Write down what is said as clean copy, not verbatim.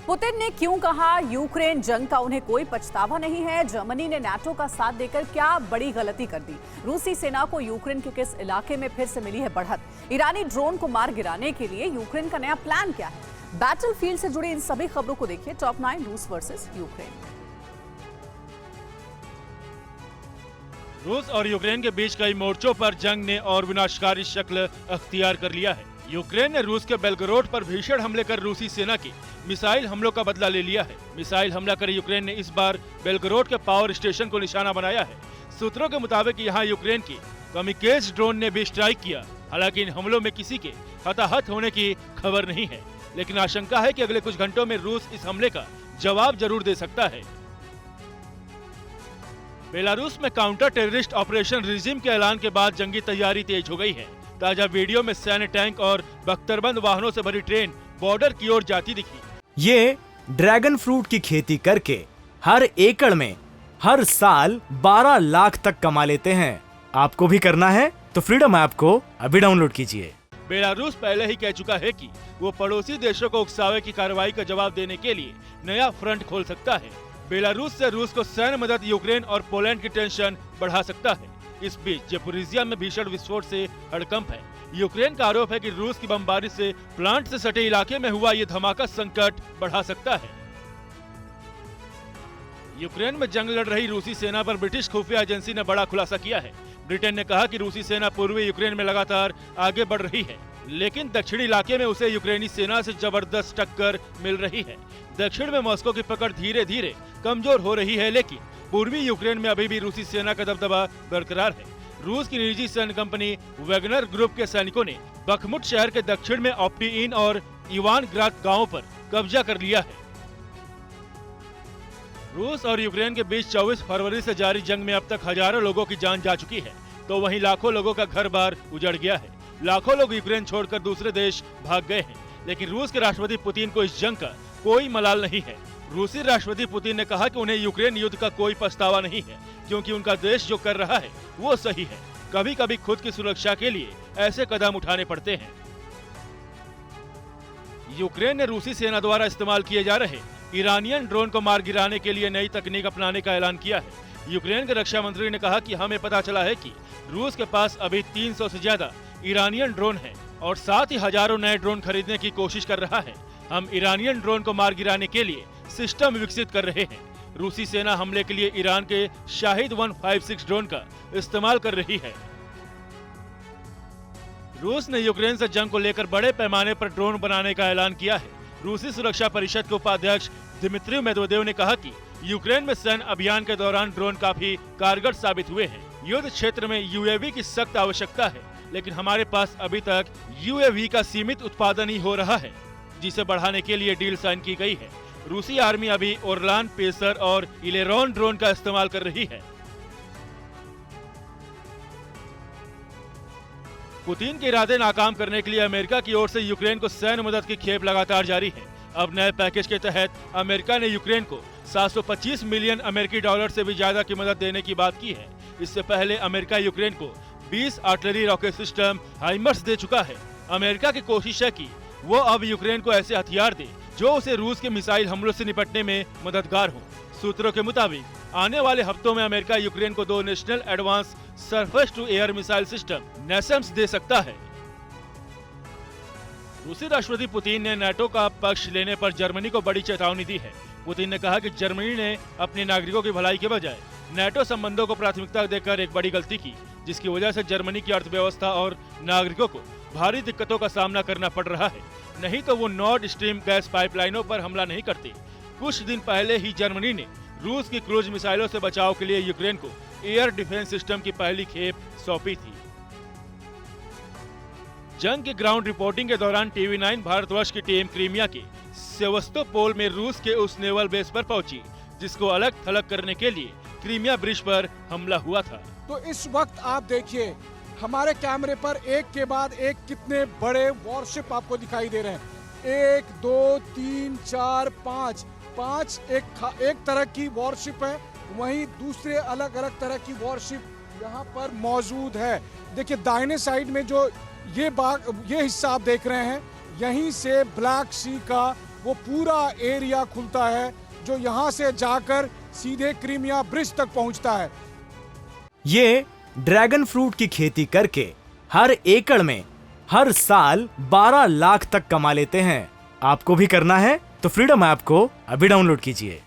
Putin ने क्यों कहा यूक्रेन जंग का उन्हें कोई पछतावा नहीं है? जर्मनी ने नाटो का साथ देकर क्या बड़ी गलती कर दी? रूसी सेना को यूक्रेन के किस इलाके में फिर से मिली है बढ़त? ईरानी ड्रोन को मार गिराने के लिए यूक्रेन का नया प्लान क्या है? बैटलफील्ड से जुड़ी इन सभी खबरों को देखिए टॉप 9 रूस वर्सेस यूक्रेन। रूस और यूक्रेन के बीच कई मोर्चों पर जंग ने और विनाशकारी शक्ल अख्तियार कर लिया है। यूक्रेन ने रूस के बेलगरोड पर भीषण हमले कर रूसी सेना के मिसाइल हमलों का बदला ले लिया है। मिसाइल हमला कर यूक्रेन ने इस बार बेलगरोड के पावर स्टेशन को निशाना बनाया है। सूत्रों के मुताबिक यहाँ यूक्रेन की कामिकाज़े ड्रोन ने भी स्ट्राइक किया। हालांकि इन हमलों में किसी के हताहत होने की खबर नहीं है, लेकिन आशंका है कि अगले कुछ घंटों में रूस इस हमले का जवाब जरूर दे सकता है। बेलारूस में काउंटर टेररिस्ट ऑपरेशन रिजिम के ऐलान के बाद जंगी तैयारी तेज हो गई है। ताजा वीडियो में सैन्य टैंक और बख्तरबंद वाहनों से भरी ट्रेन बॉर्डर की ओर जाती दिखी। ये ड्रैगन फ्रूट की खेती करके हर एकड़ में हर साल 12 लाख तक कमा लेते हैं। आपको भी करना है तो फ्रीडम ऐप को अभी डाउनलोड कीजिए। बेलारूस पहले ही कह चुका है कि वो पड़ोसी देशों को उकसावे की कार्रवाई का जवाब देने के लिए नया फ्रंट खोल सकता है। बेलारूस से रूस को सैन्य मदद यूक्रेन और पोलैंड की टेंशन बढ़ा सकता है। इस बीच ज़पोरिज़िया में भीषण विस्फोट से हड़कंप है। यूक्रेन का आरोप है कि रूस की बमबारी से प्लांट से सटे इलाके में हुआ ये धमाका संकट बढ़ा सकता है। यूक्रेन में जंग लड़ रही रूसी सेना पर ब्रिटिश खुफिया एजेंसी ने बड़ा खुलासा किया है। ब्रिटेन ने कहा कि रूसी सेना पूर्वी यूक्रेन में लगातार आगे बढ़ रही है, लेकिन दक्षिणी इलाके में उसे यूक्रेनी सेना से जबरदस्त टक्कर मिल रही है। दक्षिण में मॉस्को की पकड़ धीरे धीरे कमजोर हो रही है, लेकिन पूर्वी यूक्रेन में अभी भी रूसी सेना का दबदबा बरकरार है। रूस की निजी सैन्य कंपनी वैगनर ग्रुप के सैनिकों ने बखमुट शहर के दक्षिण में ऑप्टीइन और इवानग्राद गांवों पर कब्जा कर लिया है। रूस और यूक्रेन के बीच 24 फरवरी से जारी जंग में अब तक हजारों लोगों की जान जा चुकी है, तो वहीं लाखों लोगों का घर बार उजड़ गया है। लाखों लोग यूक्रेन छोड़कर दूसरे देश भाग गए हैं, लेकिन रूस के राष्ट्रपति पुतिन को इस जंग का कोई मलाल नहीं है। रूसी राष्ट्रपति पुतिन ने कहा कि उन्हें यूक्रेन युद्ध का कोई पछतावा नहीं है, क्योंकि उनका देश जो कर रहा है वो सही है। कभी कभी खुद की सुरक्षा के लिए ऐसे कदम उठाने पड़ते हैं। यूक्रेन ने रूसी सेना द्वारा इस्तेमाल किए जा रहे ईरानियन ड्रोन को मार गिराने के लिए नई तकनीक अपनाने का ऐलान किया है। यूक्रेन के रक्षा मंत्री ने कहा कि हमें पता चला है कि रूस के पास अभी 300 से ज्यादा ईरानियन ड्रोन हैं और साथ ही हजारों नए ड्रोन खरीदने की कोशिश कर रहा है। हम ईरानियन ड्रोन को मार गिराने के लिए सिस्टम विकसित कर रहे हैं। रूसी सेना हमले के लिए ईरान के शाहिद 156 ड्रोन का इस्तेमाल कर रही है। रूस ने यूक्रेन से जंग को लेकर बड़े पैमाने पर ड्रोन बनाने का ऐलान किया है। रूसी सुरक्षा परिषद के उपाध्यक्ष दिमित्री मेदवेदेव ने कहा कि यूक्रेन में सैन्य अभियान के दौरान ड्रोन काफी कारगर साबित हुए हैं। युद्ध क्षेत्र में यूएवी की सख्त आवश्यकता है, लेकिन हमारे पास अभी तक यूएवी का सीमित उत्पादन ही हो रहा है, जिसे बढ़ाने के लिए डील साइन की गई है। रूसी आर्मी अभी ओरलान, पेसर और इलेरॉन ड्रोन का इस्तेमाल कर रही है। पुतिन के इरादे नाकाम करने के लिए अमेरिका की ओर से यूक्रेन को सैन्य मदद की खेप लगातार जारी है। अब नए पैकेज के तहत अमेरिका ने यूक्रेन को 725 मिलियन अमेरिकी डॉलर से भी ज्यादा की मदद देने की बात की है। इससे पहले अमेरिका यूक्रेन को 20 आर्टिलरी रॉकेट सिस्टम हाइमर्स दे चुका है। अमेरिका की कोशिश है कि वो अब यूक्रेन को ऐसे हथियार दे जो उसे रूस के मिसाइल हमलों से निपटने में मददगार हो। सूत्रों के मुताबिक आने वाले हफ्तों में अमेरिका यूक्रेन को 2 national advance surface to air missile system NASAMS दे सकता है। रूसी राष्ट्रपति पुतिन ने नाटो का पक्ष लेने पर जर्मनी को बड़ी चेतावनी दी है। पुतिन ने कहा कि जर्मनी ने अपने नागरिकों की भलाई के बजाय नाटो संबंधों को प्राथमिकता देकर एक बड़ी गलती की, जिसकी वजह से जर्मनी की अर्थव्यवस्था और नागरिकों को भारी दिक्कतों का सामना करना पड़ रहा है। नहीं तो वो नॉर्ड स्ट्रीम गैस पाइपलाइनों पर हमला नहीं करते। कुछ दिन पहले ही जर्मनी ने रूस की क्रूज मिसाइलों से बचाव के लिए यूक्रेन को एयर डिफेंस सिस्टम की पहली खेप सौंपी थी। जंग की ग्राउंड रिपोर्टिंग के दौरान टीवी 9 भारतवर्ष की टीम क्रीमिया के सेवस्तोपोल में रूस के उस नेवल बेस पर पहुंची, जिसको अलग थलग करने के लिए क्रीमिया ब्रिज पर हमला हुआ था। तो इस वक्त आप देखिए हमारे कैमरे पर एक के बाद एक कितने बड़े वॉरशिप आपको दिखाई दे रहे हैं। 1 2 3 4 5 एक तरह की वॉरशिप है, वहीं दूसरे अलग अलग तरह की वॉरशिप यहाँ पर मौजूद है। देखिए दाहिने साइड में जो ये हिस्सा आप देख रहे हैं, यहीं से ब्लैक सी का वो पूरा एरिया खुलता है जो यहाँ से जाकर सीधे क्रीमिया ब्रिज तक पहुंचता है। ये ड्रैगन फ्रूट की खेती करके हर एकड़ में हर साल 12 लाख तक कमा लेते हैं। आपको भी करना है तो फ्रीडम ऐप को अभी डाउनलोड कीजिए।